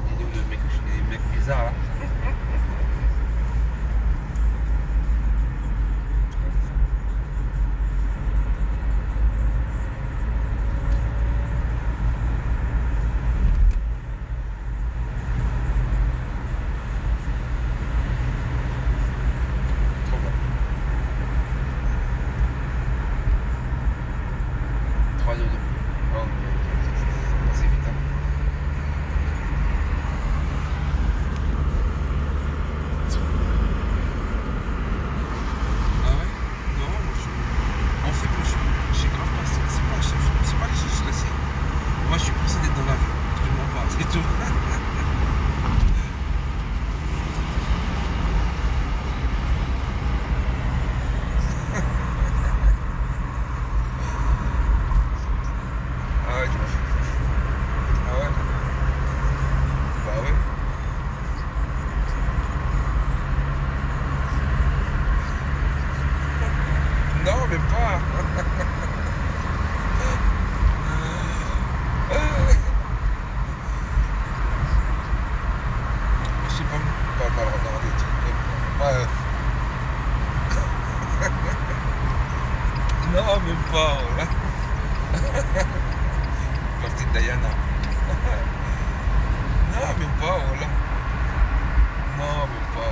la vidéo de des mecs bizarres là. Trop bien. 3 dodo. Oh, c'est vite hein. Ah ouais? Non, moi je... En fait, moi je suis grave pas stressé. C'est pas que je suis stressé. Moi je suis pressé d'être dans l'avion. Je te mens pas, c'est tout. Ah ouais, je m'en fous. Ah ouais? Bah ouais. Non, même pas. Je sais pas le regarder des trucs. Ouais. Non, même pas. Voilà. La petite Diana. Non, même pas, voilà. Non, même pas.